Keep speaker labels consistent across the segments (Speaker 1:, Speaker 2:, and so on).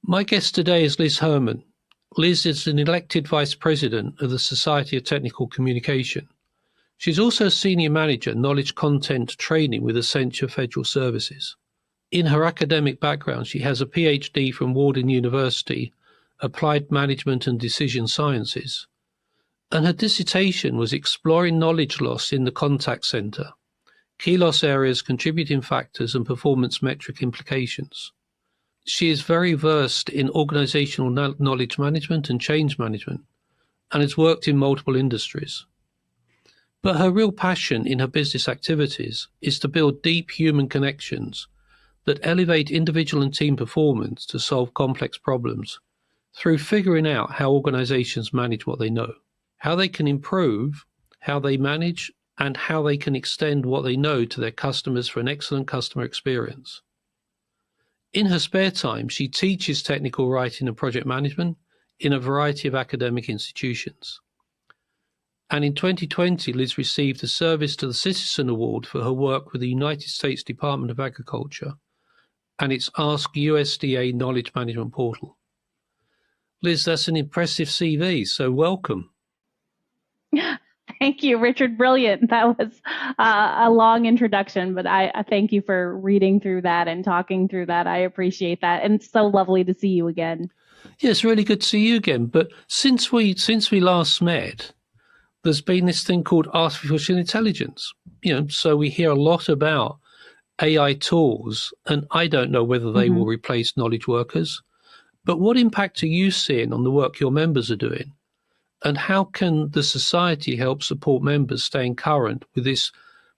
Speaker 1: My guest today is Liz Herman. Liz is an elected Vice President of the Society of Technical Communication. She's also a Senior Manager, Knowledge Content Training with Accenture Federal Services. In her academic background, she has a PhD from Warden University, Applied Management and Decision Sciences. And her dissertation was exploring knowledge loss in the contact center, key loss areas, contributing factors, and performance metric implications. She is very versed in organizational knowledge management and change management, and has worked in multiple industries. But her real passion in her business activities is to build deep human connections that elevate individual and team performance to solve complex problems through figuring out how organizations manage what they know, how they can improve, how they manage, and how they can extend what they know to their customers for an excellent customer experience. In her spare time, she teaches technical writing and project management in a variety of academic institutions. And in 2020, Liz received a Service to the Citizen Award for her work with the United States Department of Agriculture and its Ask USDA Knowledge Management Portal. Liz, that's an impressive CV, so welcome.
Speaker 2: Thank you, Richard. Brilliant. That was a long introduction, but I thank you for reading through that and talking through that. I appreciate that. And it's so lovely to see you again.
Speaker 1: Yeah, it's really good to see you again. But since we last met, there's been this thing called artificial intelligence. So we hear a lot about AI tools, and I don't know whether they will replace knowledge workers. But what impact are you seeing on the work your members are doing? And how can the society help support members staying current with this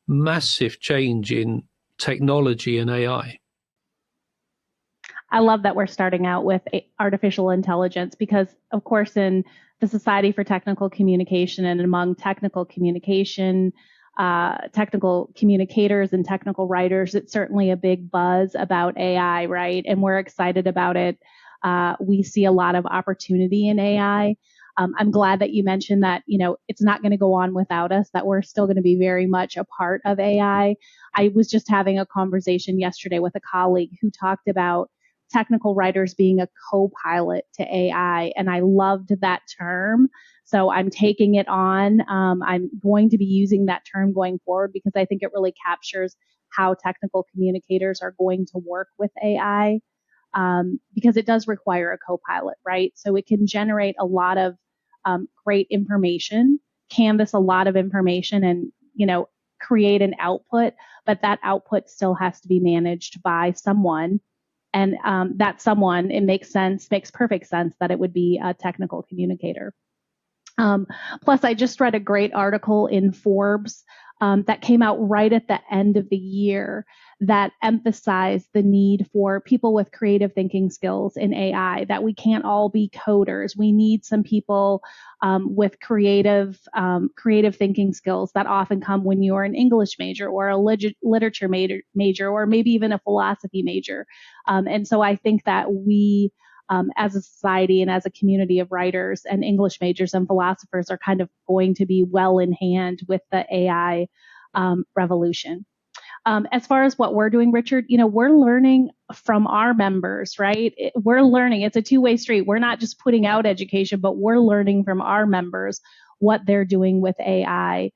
Speaker 1: massive change in technology and AI?
Speaker 2: I love that we're starting out with artificial intelligence because, of course, in the Society for Technical Communication and among technical communication, technical communicators and technical writers, it's certainly a big buzz about AI, right? And we're excited about it. We see a lot of opportunity in AI. I'm glad that you mentioned that, it's not going to go on without us, that we're still going to be very much a part of AI. I was just having a conversation yesterday with a colleague who talked about technical writers being a co-pilot to AI, and I loved that term. So I'm taking it on. I'm going to be using that term going forward because I think it really captures how technical communicators are going to work with AI, because it does require a co-pilot, right? So it can generate a lot of great information, canvas a lot of information, and create an output, but that output still has to be managed by someone. And that someone, it makes perfect sense that it would be a technical communicator. Plus, I just read a great article in Forbes that came out right at the end of the year that emphasized the need for people with creative thinking skills in AI, that we can't all be coders. We need some people with creative thinking skills that often come when you're an English major or a literature major or maybe even a philosophy major. And so I think that we, as a society and as a community of writers and English majors and philosophers, are kind of going to be well in hand with the AI revolution. As far as what we're doing, Richard, we're learning from our members, right? We're learning. It's a two-way street. We're not just putting out education, but we're learning from our members what they're doing with AI.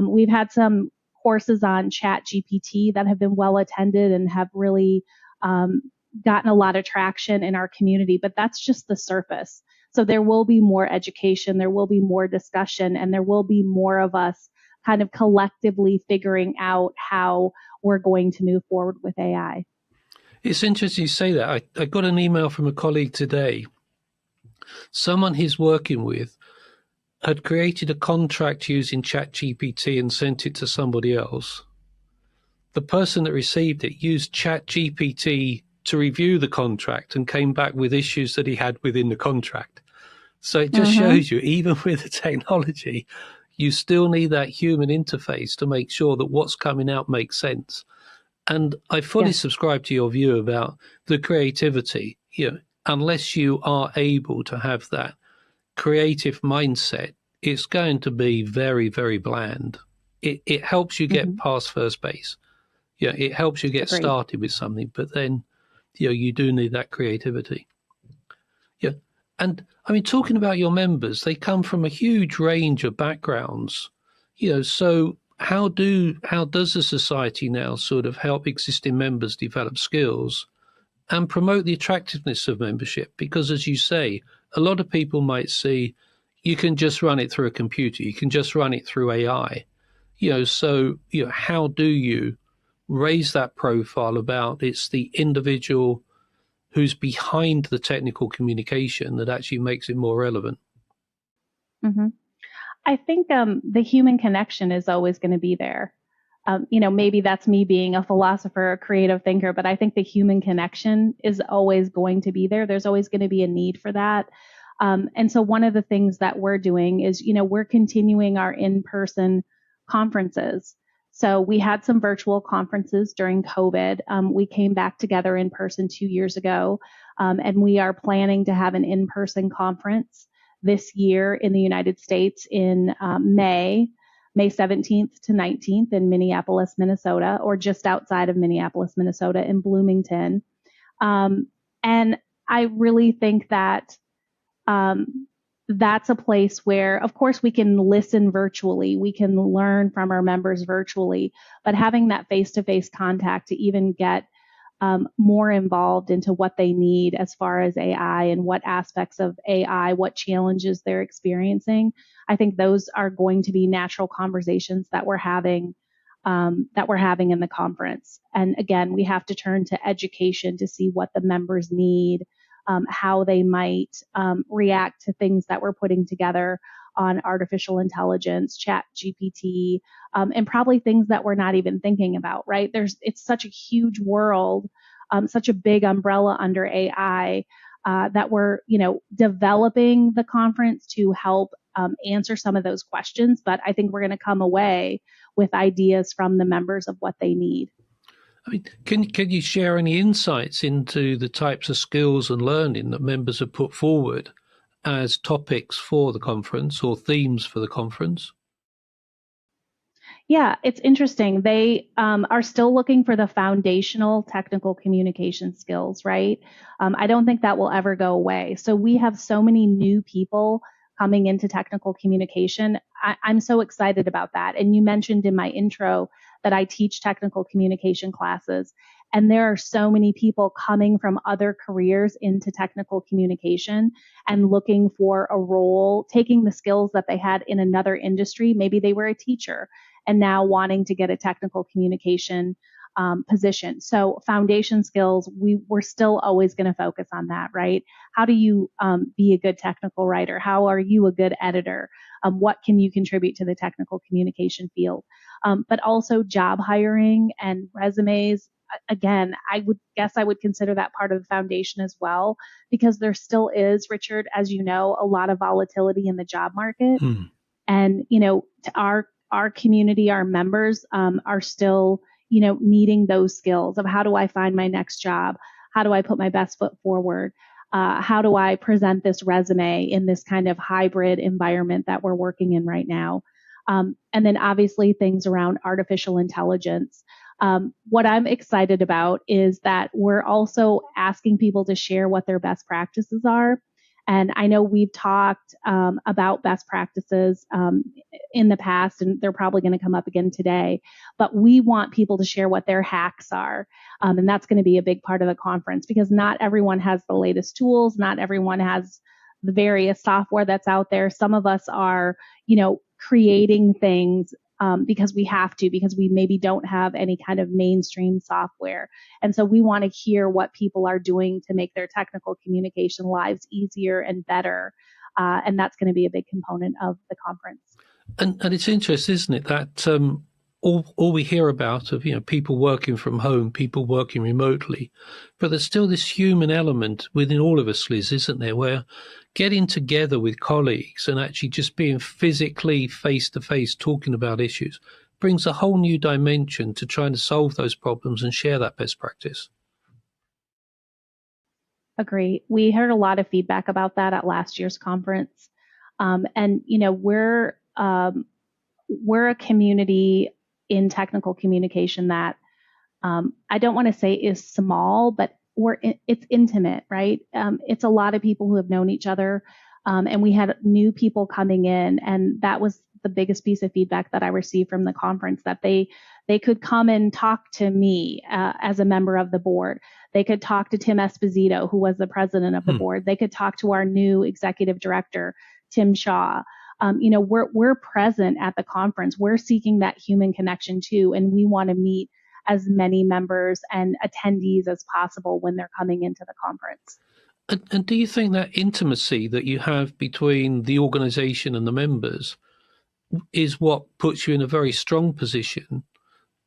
Speaker 2: We've had some courses on ChatGPT that have been well attended and have really gotten a lot of traction in our community, but that's just the surface. So there will be more education, there will be more discussion, and there will be more of us kind of collectively figuring out how we're going to move forward with AI.
Speaker 1: It's interesting you say that. I got an email from a colleague today. Someone he's working with had created a contract using ChatGPT and sent it to somebody else. The person that received it used ChatGPT to review the contract and came back with issues that he had within the contract. So it just shows you, even with the technology, you still need that human interface to make sure that what's coming out makes sense. And I fully subscribe to your view about the creativity. Unless you are able to have that creative mindset, it's going to be very, very bland. It helps you get past first base. It helps you get started with something, but then you do need that creativity. Yeah. And I mean, talking about your members, they come from a huge range of backgrounds, so how does the society now sort of help existing members develop skills and promote the attractiveness of membership? Because as you say, a lot of people might see you can just run it through a computer, you can just run it through AI, how do you raise that profile about it's the individual who's behind the technical communication that actually makes it more relevant?
Speaker 2: Mm-hmm. I think the human connection is always going to be there. Maybe that's me being a philosopher, a creative thinker, but I think the human connection is always going to be there. There's always going to be a need for that. And so one of the things that we're doing is, we're continuing our in-person conferences. So we had some virtual conferences during COVID. We came back together in person 2 years ago, and we are planning to have an in-person conference this year in the United States in May 17th to 19th in Minneapolis, Minnesota, or just outside of Minneapolis, Minnesota in Bloomington. And I really think that that's a place where, of course, we can listen virtually, we can learn from our members virtually, but having that face-to-face contact to even get more involved into what they need as far as AI and what aspects of AI, what challenges they're experiencing. I think those are going to be natural conversations that we're having in the conference. And again, we have to turn to education to see what the members need, how they might react to things that we're putting together on artificial intelligence, chat GPT, and probably things that we're not even thinking about, right? It's such a huge world, such a big umbrella under AI that we're, developing the conference to help answer some of those questions. But I think we're going to come away with ideas from the members of what they need.
Speaker 1: I mean, can you share any insights into the types of skills and learning that members have put forward as topics for the conference or themes for the conference?
Speaker 2: Yeah, it's interesting. They are still looking for the foundational technical communication skills, right? I don't think that will ever go away. So we have so many new people coming into technical communication. I'm so excited about that. And you mentioned in my intro that I teach technical communication classes. And there are so many people coming from other careers into technical communication and looking for a role, taking the skills that they had in another industry. Maybe they were a teacher and now wanting to get a technical communication position. So foundation skills, we're still always going to focus on that, right? How do you be a good technical writer? How are you a good editor? What can you contribute to the technical communication field? But also job hiring and resumes. Again, I would consider that part of the foundation as well, because there still is, Richard, as you know, a lot of volatility in the job market. And, to our community, our members are still, needing those skills of how do I find my next job? How do I put my best foot forward? How do I present this resume in this kind of hybrid environment that we're working in right now? And then obviously things around artificial intelligence. What I'm excited about is that we're also asking people to share what their best practices are. And I know we've talked about best practices in the past, and they're probably going to come up again today. But we want people to share what their hacks are. And that's going to be a big part of the conference, because not everyone has the latest tools. Not everyone has the various software that's out there. Some of us are, creating things because we have to, because we maybe don't have any kind of mainstream software. And so we want to hear what people are doing to make their technical communication lives easier and better. And that's going to be a big component of the conference.
Speaker 1: And it's interesting, isn't it, that all we hear about of people working from home, people working remotely, but there's still this human element within all of us, Liz, isn't there, where getting together with colleagues and actually just being physically face to face talking about issues brings a whole new dimension to trying to solve those problems and share that best practice.
Speaker 2: Agree. We heard a lot of feedback about that at last year's conference. And we're a community in technical communication that I don't want to say is small, but it's intimate, right? It's a lot of people who have known each other, and we had new people coming in, and that was the biggest piece of feedback that I received from the conference, that they could come and talk to me as a member of the board. They could talk to Tim Esposito, who was the president of the board. They could talk to our new executive director, Tim Shaw. We're present at the conference. We're seeking that human connection too, and we want to meet as many members and attendees as possible when they're coming into the conference.
Speaker 1: And do you think that intimacy that you have between the organization and the members is what puts you in a very strong position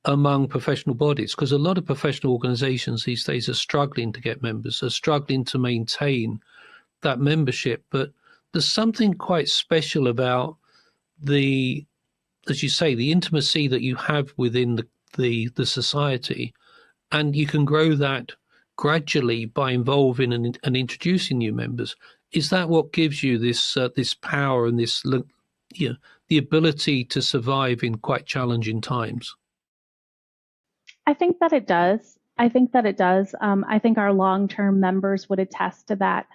Speaker 1: among professional bodies? Because a lot of professional organizations these days are struggling to get members, are struggling to maintain that membership. But there's something quite special about the, as you say, the intimacy that you have within the society, and you can grow that gradually by involving and introducing new members. Is that what gives you this power and this, the ability to survive in quite challenging times?
Speaker 2: I think that it does. I think our long-term members would attest to that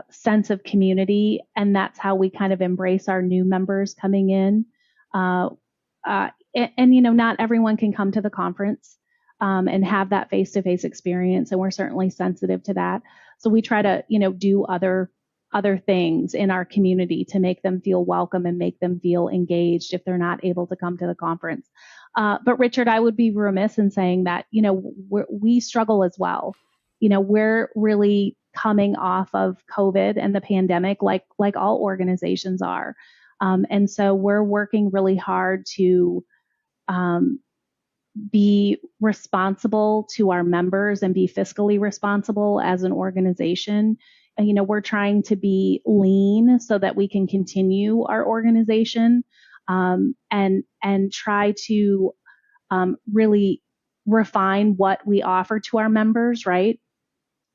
Speaker 2: sense of community, and that's how we kind of embrace our new members coming in. Not everyone can come to the conference and have that face-to-face experience, and we're certainly sensitive to that. So we try to, do other things in our community to make them feel welcome and make them feel engaged if they're not able to come to the conference. But Richard, I would be remiss in saying that, we struggle as well. We're really coming off of COVID and the pandemic, like all organizations are. And so we're working really hard to be responsible to our members and be fiscally responsible as an organization. We're trying to be lean so that we can continue our organization, and try to really refine what we offer to our members, right?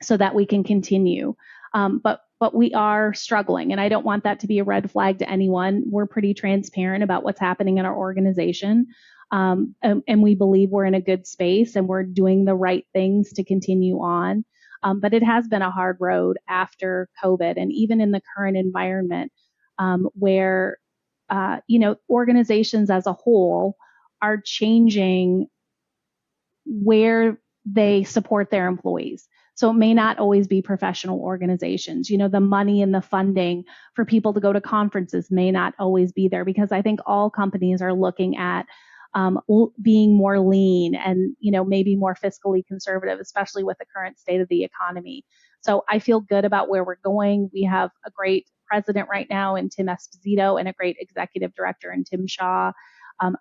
Speaker 2: So that we can continue. But we are struggling, and I don't want that to be a red flag to anyone. We're pretty transparent about what's happening in our organization. And we believe we're in a good space and we're doing the right things to continue on. But it has been a hard road after COVID, and even in the current environment, where, organizations as a whole are changing where they support their employees. So it may not always be professional organizations. The money and the funding for people to go to conferences may not always be there, because I think all companies are looking at being more lean and, maybe more fiscally conservative, especially with the current state of the economy. So I feel good about where we're going. We have a great president right now in Tim Esposito and a great executive director in Tim Shaw.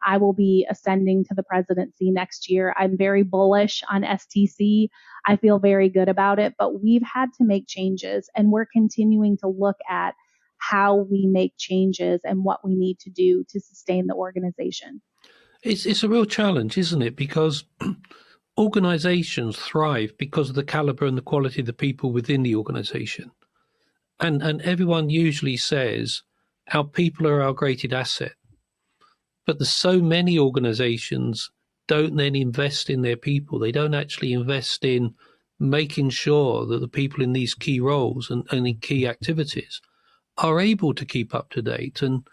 Speaker 2: I will be ascending to the presidency next year. I'm very bullish on STC. I feel very good about it, but we've had to make changes, and we're continuing to look at how we make changes and what we need to do to sustain the organization.
Speaker 1: It's a real challenge, isn't it? Because organizations thrive because of the caliber and the quality of the people within the organization. And everyone usually says our people are our greatest asset. But there's so many organizations don't then invest in their people. They don't actually invest in making sure that the people in these key roles and in key activities are able to keep up to date. And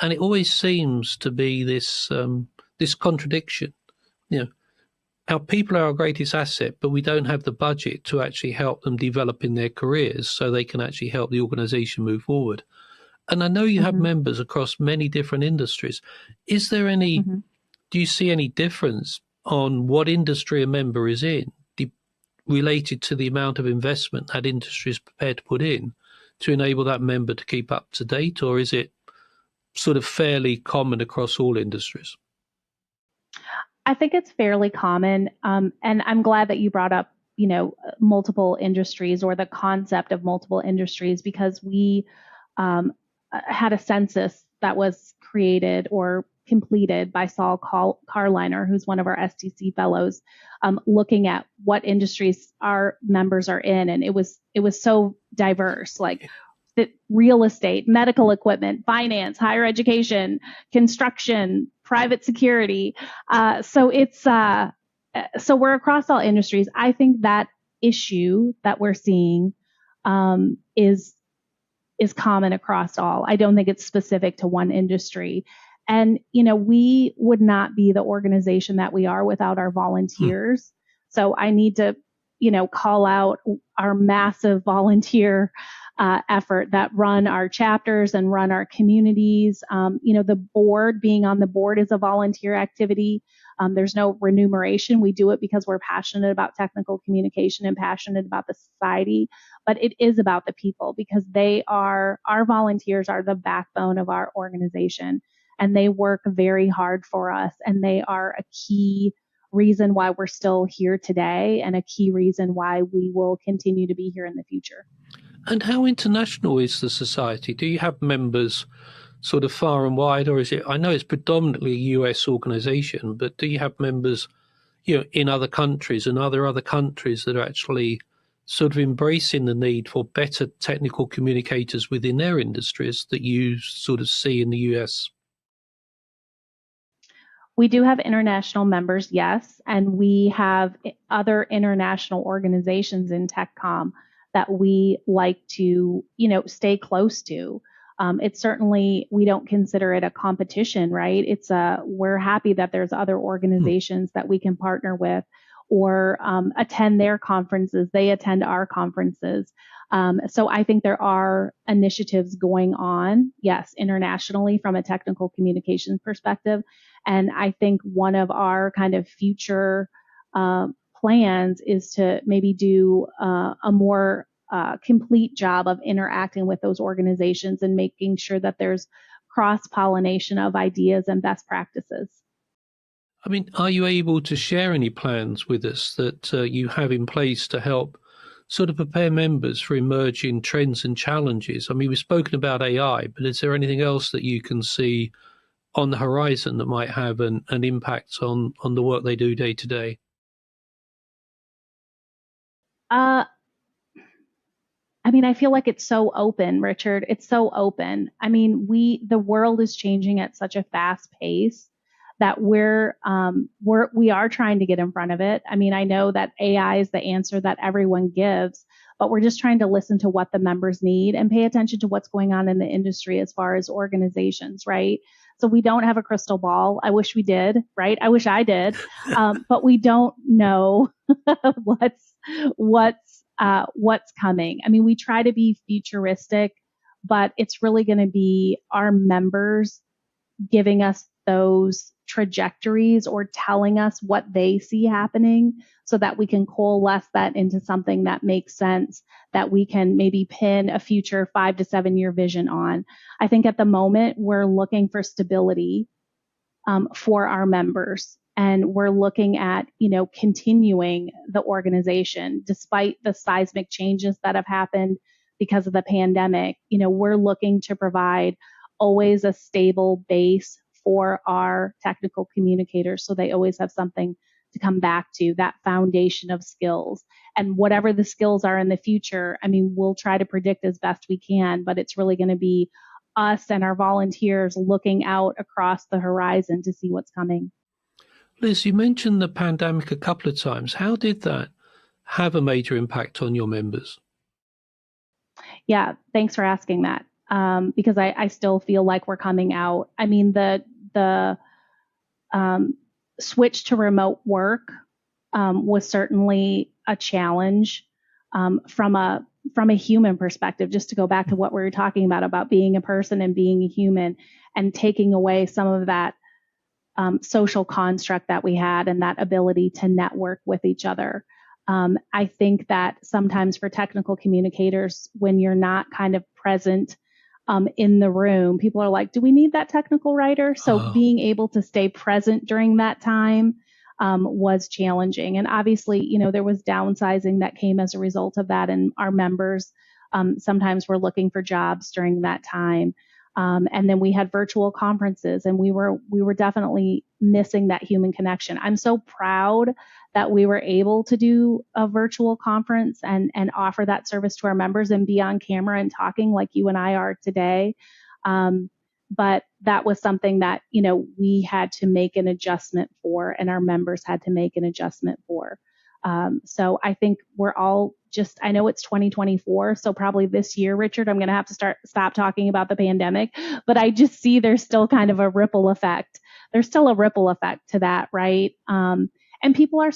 Speaker 1: it always seems to be this contradiction. Our people are our greatest asset, but we don't have the budget to actually help them develop in their careers so they can actually help the organization move forward. And I know you have members across many different industries. Is there any, do you see any difference on what industry a member is in related to the amount of investment that industry is prepared to put in to enable that member to keep up to date? Or is it sort of fairly common across all industries?
Speaker 2: I think it's fairly common. And I'm glad that you brought up, multiple industries or the concept of multiple industries, because we had a census that was created or completed by Saul Carliner, who's one of our STC fellows, looking at what industries our members are in. And it was so diverse, like real estate, medical equipment, finance, higher education, construction, private security. So we're across all industries. I think that issue that we're seeing is common across all. I don't think it's specific to one industry. And, we would not be the organization that we are without our volunteers. So I need to, call out our massive volunteer effort that run our chapters and run our communities. The board, being on the board is a volunteer activity. There's no remuneration. We do it because we're passionate about technical communication and passionate about the society, but it is about the people because our volunteers are the backbone of our organization and they work very hard for us and they are a key reason why we're still here today and a key reason why we will continue to be here in the future.
Speaker 1: And how international is the society? Do you have members sort of far and wide, or is it, I know it's predominantly a US organization, but do you have members, in other countries and other countries that are actually sort of embracing the need for better technical communicators within their industries that you sort of see in the US?
Speaker 2: We do have international members, yes, and we have other international organizations in TechCom that we like to, stay close to. It's certainly, we don't consider it a competition, right? We're happy that there's other organizations that we can partner with or attend their conferences. They attend our conferences. So I think there are initiatives going on, yes, internationally from a technical communications perspective. And I think one of our kind of future plans is to maybe do a more complete job of interacting with those organizations and making sure that there's cross-pollination of ideas and best practices.
Speaker 1: I mean, are you able to share any plans with us that you have in place to help sort of prepare members for emerging trends and challenges? I mean, we've spoken about AI, but is there anything else that you can see on the horizon that might have an impact on the work they do day to day?
Speaker 2: I mean, I feel like it's so open, Richard. It's so open. I mean, the world is changing at such a fast pace that we are trying to get in front of it. I mean, I know that AI is the answer that everyone gives, but we're just trying to listen to what the members need and pay attention to what's going on in the industry as far as organizations, right? So we don't have a crystal ball. I wish we did, right? I wish I did, but we don't know what's coming. I mean, we try to be futuristic, but it's really going to be our members giving us those trajectories or telling us what they see happening so that we can coalesce that into something that makes sense, that we can maybe pin a future 5 to 7 year vision on. I think at the moment we're looking for stability for our members. And we're looking at, continuing the organization despite the seismic changes that have happened because of the pandemic. We're looking to provide always a stable base for our technical communicators so they always have something to come back to, that foundation of skills. And whatever the skills are in the future, I mean, we'll try to predict as best we can, but it's really going to be us and our volunteers looking out across the horizon to see what's coming.
Speaker 1: Liz, you mentioned the pandemic a couple of times. How did that have a major impact on your members?
Speaker 2: Yeah, thanks for asking that. Because I still feel like we're coming out. I mean, the switch to remote work was certainly a challenge from a human perspective. Just to go back to what we were talking about being a person and being a human, and taking away some of that social construct that we had and that ability to network with each other. I think that sometimes for technical communicators, when you're not kind of present in the room, people are like, do we need that technical writer? So being able to stay present during that time was challenging. And obviously, there was downsizing that came as a result of that. And our members sometimes were looking for jobs during that time. And then we had virtual conferences, and we were definitely missing that human connection. I'm so proud that we were able to do a virtual conference and offer that service to our members and be on camera and talking like you and I are today. But that was something that, we had to make an adjustment for, and our members had to make an adjustment for. So I think we're all I know it's 2024, so probably this year, Richard, I'm going to have to stop talking about the pandemic, but I just see there's still kind of a ripple effect. There's still a ripple effect to that, right? And people are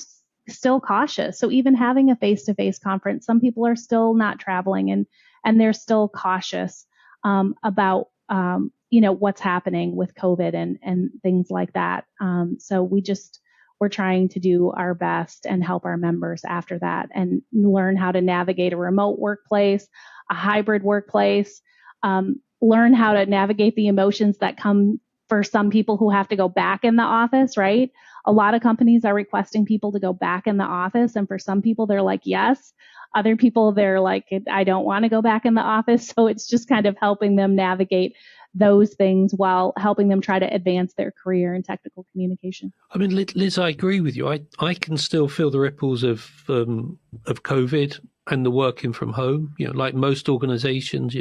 Speaker 2: still cautious. So even having a face-to-face conference, some people are still not traveling and they're still cautious about what's happening with COVID and things like that. So we're trying to do our best and help our members after that and learn how to navigate a remote workplace, a hybrid workplace, learn how to navigate the emotions that come for some people who have to go back in the office, right? A lot of companies are requesting people to go back in the office. And for some people, they're like, yes. Other people, they're like, I don't want to go back in the office. So it's just kind of helping them navigate those things while helping them try to advance their career in technical communication.
Speaker 1: I mean, Liz, I agree with you. I can still feel the ripples of COVID and the working from home. Like most organizations,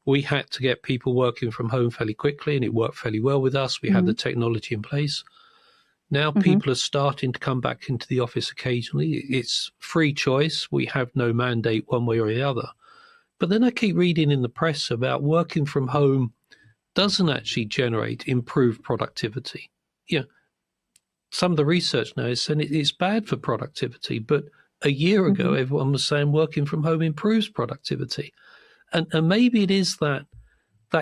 Speaker 1: we had to get people working from home fairly quickly, and it worked fairly well with us. We had the technology in place. Now people are starting to come back into the office occasionally. It's free choice. We have no mandate one way or the other. But then I keep reading in the press about working from home doesn't actually generate improved productivity. Some of the research now is saying it's bad for productivity, but a year ago, everyone was saying working from home improves productivity. And maybe it is that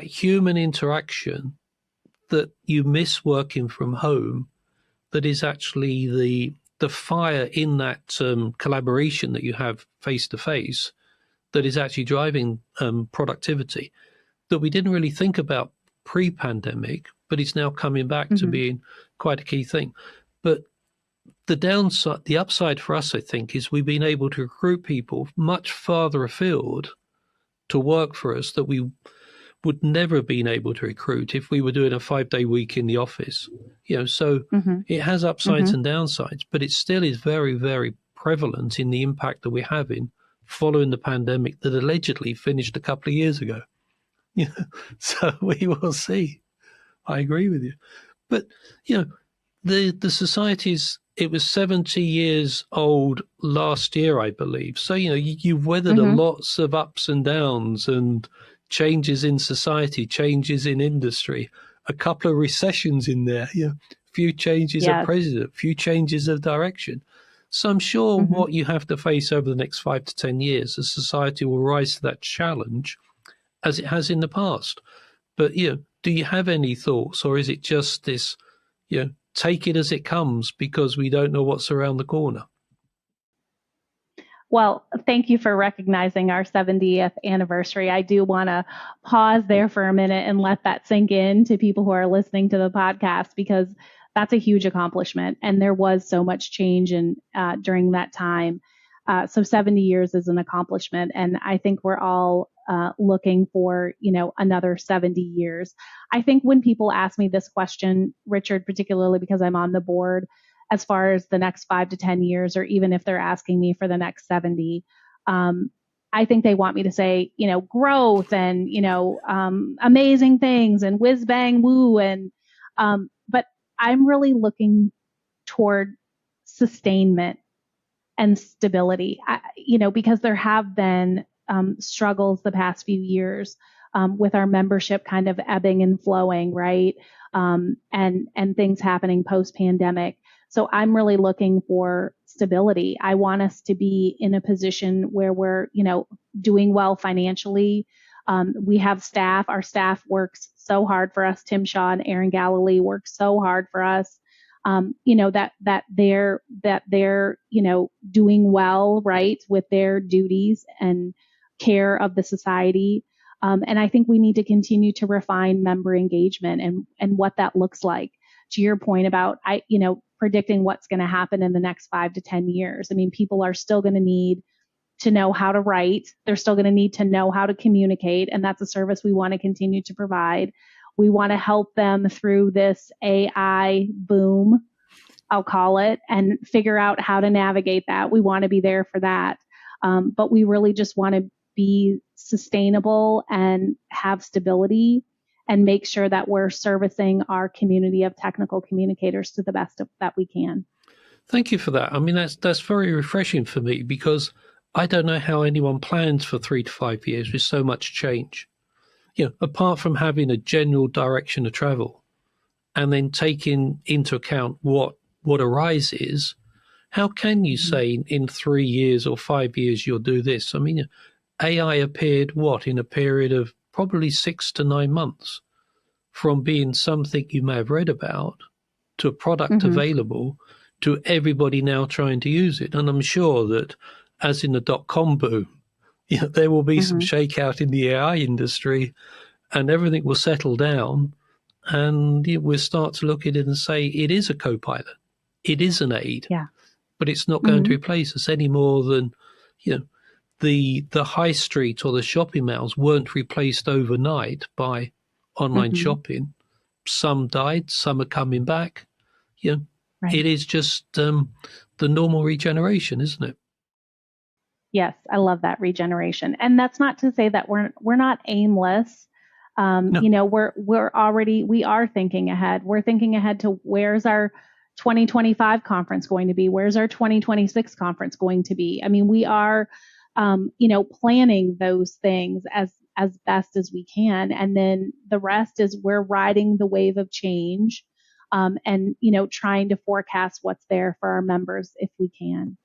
Speaker 1: human interaction that you miss working from home that is actually the fire in that collaboration that you have face to face that is actually driving productivity that we didn't really think about pre-pandemic, but it's now coming back to being quite a key thing. But the upside for us, I think, is we've been able to recruit people much farther afield to work for us that we would never have been able to recruit if we were doing a 5-day week in the office. So it has upsides and downsides, but it still is very, very prevalent in the impact that we're having following the pandemic that allegedly finished a couple of years ago. So we will see. I agree with you. But, the society's, it was 70 years old last year, I believe. So, you've weathered lots of ups and downs and changes in society, changes in industry, a couple of recessions in there, few changes of president, few changes of direction. So I'm sure what you have to face over the next 5 to 10 years, as society will rise to that challenge as it has in the past. But, do you have any thoughts, or is it just this, take it as it comes because we don't know what's around the corner?
Speaker 2: Well, thank you for recognizing our 70th anniversary. I do want to pause there for a minute and let that sink in to people who are listening to the podcast, because that's a huge accomplishment. And there was so much change during that time. So 70 years is an accomplishment. And I think we're all looking for, another 70 years. I think when people ask me this question, Richard, particularly because I'm on the board, as far as the next 5 to 10 years, or even if they're asking me for the next 70, I think they want me to say, growth and, amazing things and whiz bang woo. But I'm really looking toward sustainment and stability, because there have been struggles the past few years with our membership kind of ebbing and flowing, right? And things happening post-pandemic. So I'm really looking for stability. I want us to be in a position where we're, doing well financially. We have staff. Our staff works so hard for us. Tim Shaw and Aaron Galilee work so hard for us. That they're doing well, right, with their duties and care of the society. And I think we need to continue to refine member engagement and what that looks like. To your point about, predicting what's going to happen in the next 5 to 10 years. I mean, people are still going to need to know how to write. They're still going to need to know how to communicate. And that's a service we want to continue to provide. We want to help them through this AI boom, I'll call it, and figure out how to navigate that. We want to be there for that. But we really just want to be sustainable and have stability and make sure that we're servicing our community of technical communicators to the best that we can.
Speaker 1: Thank you for that. I mean, that's very refreshing for me, because I don't know how anyone plans for 3 to 5 years with so much change. Apart from having a general direction of travel and then taking into account what arises, how can you say in 3 years or 5 years you'll do this? I mean, AI appeared in a period of probably 6 to 9 months, from being something you may have read about to a product available to everybody now trying to use it. And I'm sure that, as in the dot-com boom, there will be some shakeout in the AI industry, and everything will settle down, and we'll start to look at it and say it is a co-pilot, it is an aid, but it's not going to replace us any more than the high street or the shopping malls weren't replaced overnight by online shopping. Some died, some are coming back. It is just the normal regeneration, isn't it?
Speaker 2: Yes, I love that regeneration. And that's not to say that we're not aimless.
Speaker 1: No.
Speaker 2: We are thinking ahead. We're thinking ahead to, where's our 2025 conference going to be? Where's our 2026 conference going to be? I mean, we are, planning those things as best as we can. And then the rest is we're riding the wave of change, and trying to forecast what's there for our members if we can.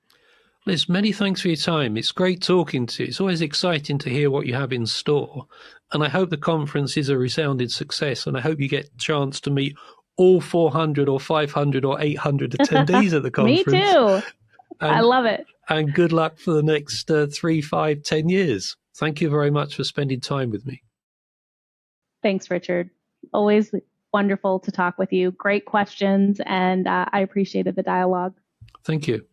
Speaker 1: Liz, many thanks for your time. It's great talking to you. It's always exciting to hear what you have in store. And I hope the conference is a resounding success. And I hope you get a chance to meet all 400 or 500 or 800 attendees at the conference.
Speaker 2: Me too. I love it.
Speaker 1: And good luck for the next 3, 5, 10 years. Thank you very much for spending time with me.
Speaker 2: Thanks, Richard. Always wonderful to talk with you. Great questions. And I appreciated the dialogue.
Speaker 1: Thank you.